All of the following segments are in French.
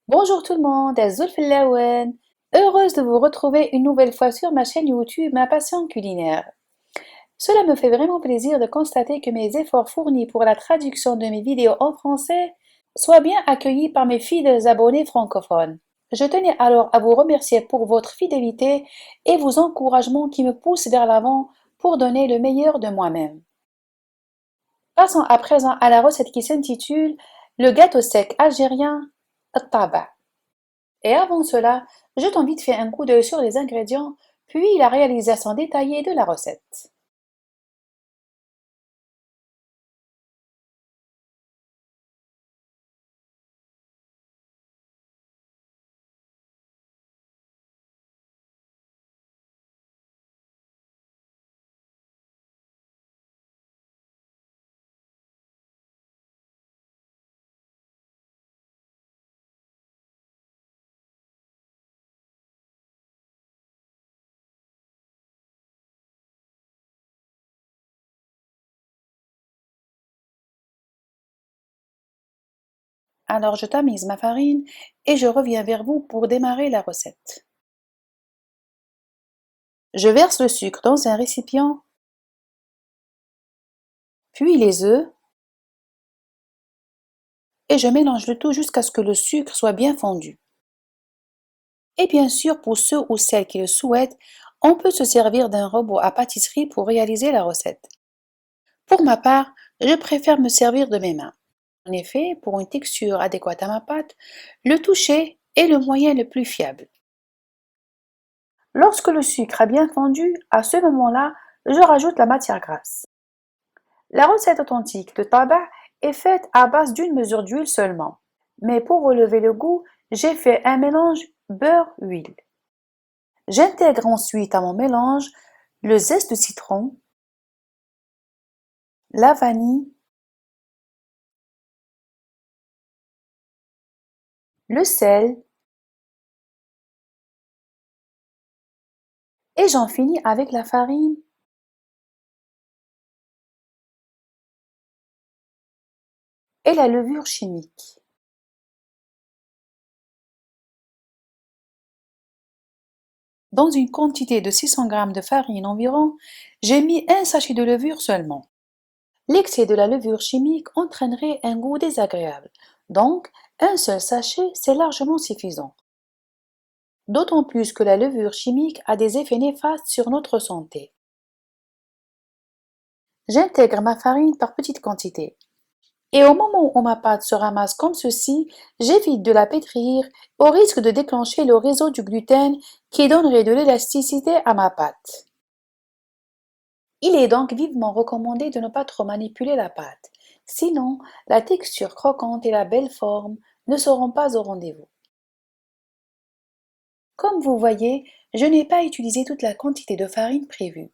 Bonjour tout le monde, Zulf Lawen. Heureuse de vous retrouver une nouvelle fois sur ma chaîne YouTube Ma Passion Culinaire. Cela me fait vraiment plaisir de constater que mes efforts fournis pour la traduction de mes vidéos en français soient bien accueillis par mes fidèles abonnés francophones. Je tenais alors à vous remercier pour votre fidélité et vos encouragements qui me poussent vers l'avant pour donner le meilleur de moi-même. Passons à présent à la recette qui s'intitule le gâteau sec algérien Taba. Et avant cela, jetons vite fait un coup d'œil sur les ingrédients, puis la réalisation détaillée de la recette. Alors je tamise ma farine et je reviens vers vous pour démarrer la recette. Je verse le sucre dans un récipient, puis les œufs, et je mélange le tout jusqu'à ce que le sucre soit bien fondu. Et bien sûr, pour ceux ou celles qui le souhaitent, on peut se servir d'un robot à pâtisserie pour réaliser la recette. Pour ma part, je préfère me servir de mes mains. En effet, pour une texture adéquate à ma pâte, le toucher est le moyen le plus fiable. Lorsque le sucre a bien fondu, à ce moment-là, je rajoute la matière grasse. La recette authentique de tabac est faite à base d'une mesure d'huile seulement. Mais pour relever le goût, j'ai fait un mélange beurre-huile. J'intègre ensuite à mon mélange le zeste de citron, la vanille, le sel et j'en finis avec la farine et la levure chimique. Dans une quantité de 600 g de farine environ, j'ai mis un sachet de levure seulement. L'excès de la levure chimique entraînerait un goût désagréable, donc un seul sachet c'est largement suffisant. D'autant plus que la levure chimique a des effets néfastes sur notre santé. J'intègre ma farine par petites quantités. Et au moment où ma pâte se ramasse comme ceci, j'évite de la pétrir au risque de déclencher le réseau du gluten qui donnerait de l'élasticité à ma pâte. Il est donc vivement recommandé de ne pas trop manipuler la pâte, sinon la texture croquante et la belle forme ne seront pas au rendez-vous. Comme vous voyez, je n'ai pas utilisé toute la quantité de farine prévue,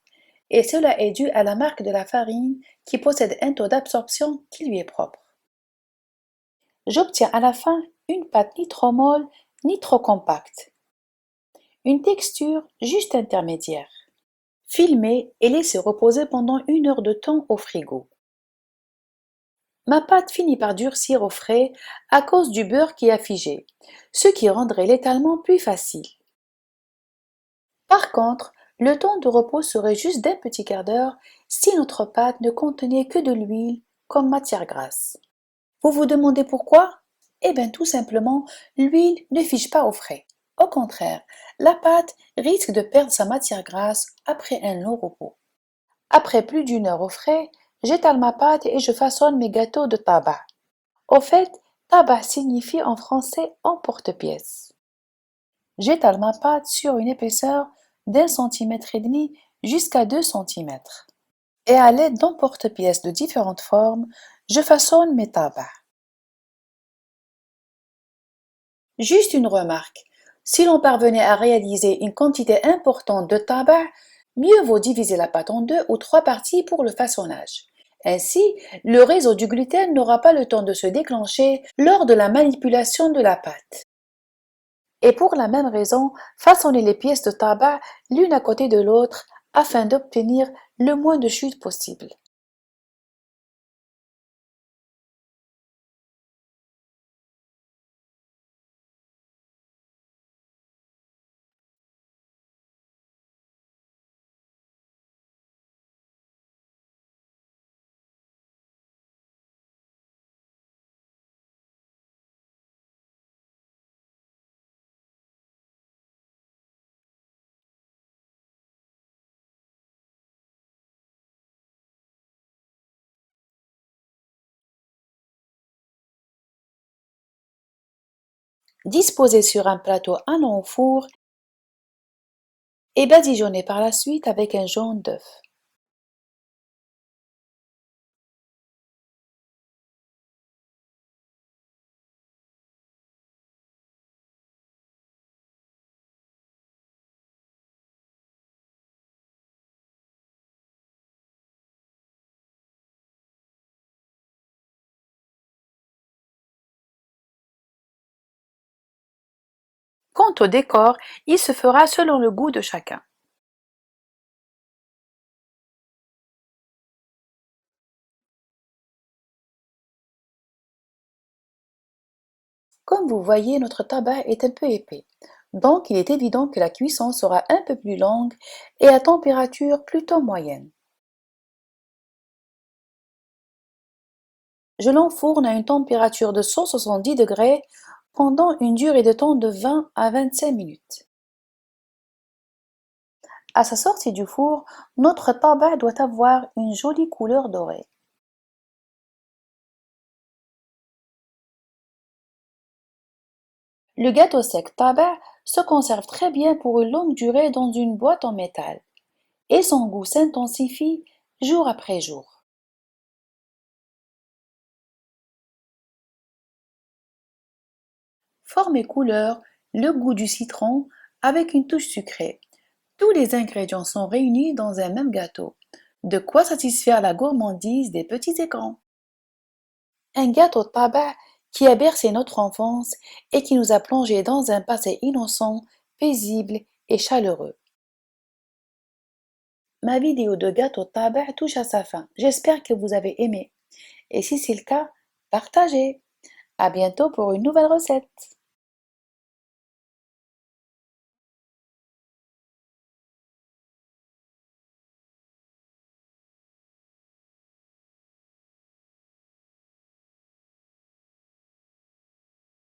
et cela est dû à la marque de la farine qui possède un taux d'absorption qui lui est propre. J'obtiens à la fin une pâte ni trop molle ni trop compacte, une texture juste intermédiaire. Filmer et laisser reposer pendant 1 heure de temps au frigo. Ma pâte finit par durcir au frais à cause du beurre qui a figé, ce qui rendrait l'étalement plus facile. Par contre, le temps de repos serait juste d'un petit quart d'heure si notre pâte ne contenait que de l'huile comme matière grasse. Vous vous demandez pourquoi? Eh bien tout simplement, l'huile ne fige pas au frais. Au contraire, la pâte risque de perdre sa matière grasse après un long repos. Après plus d'1 heure au frais, j'étale ma pâte et je façonne mes gâteaux de tabac. Au fait, tabac signifie en français emporte-pièce. J'étale ma pâte sur une épaisseur d'1,5 cm jusqu'à 2 cm. Et à l'aide d'emporte-pièces de différentes formes, je façonne mes tabacs. Juste une remarque, si l'on parvenait à réaliser une quantité importante de tabac, mieux vaut diviser la pâte en 2 ou 3 parties pour le façonnage. Ainsi, le réseau du gluten n'aura pas le temps de se déclencher lors de la manipulation de la pâte. Et pour la même raison, façonnez les pièces de tabac l'une à côté de l'autre afin d'obtenir le moins de chute possible. Disposez sur un plateau allant au four et badigeonnez par la suite avec un jaune d'œuf. Quant au décor, il se fera selon le goût de chacun. Comme vous voyez, notre tabac est un peu épais, donc il est évident que la cuisson sera un peu plus longue et à température plutôt moyenne. Je l'enfourne à une température de 170 degrés pendant une durée de temps de 20 à 25 minutes. À sa sortie du four, notre tabac doit avoir une jolie couleur dorée. Le gâteau sec tabac se conserve très bien pour une longue durée dans une boîte en métal et son goût s'intensifie jour après jour. Forme et couleur, le goût du citron avec une touche sucrée. Tous les ingrédients sont réunis dans un même gâteau. De quoi satisfaire la gourmandise des petits et grands. Un gâteau tabac qui a bercé notre enfance et qui nous a plongés dans un passé innocent, paisible et chaleureux. Ma vidéo de gâteau tabac touche à sa fin. J'espère que vous avez aimé. Et si c'est le cas, partagez. À bientôt pour une nouvelle recette.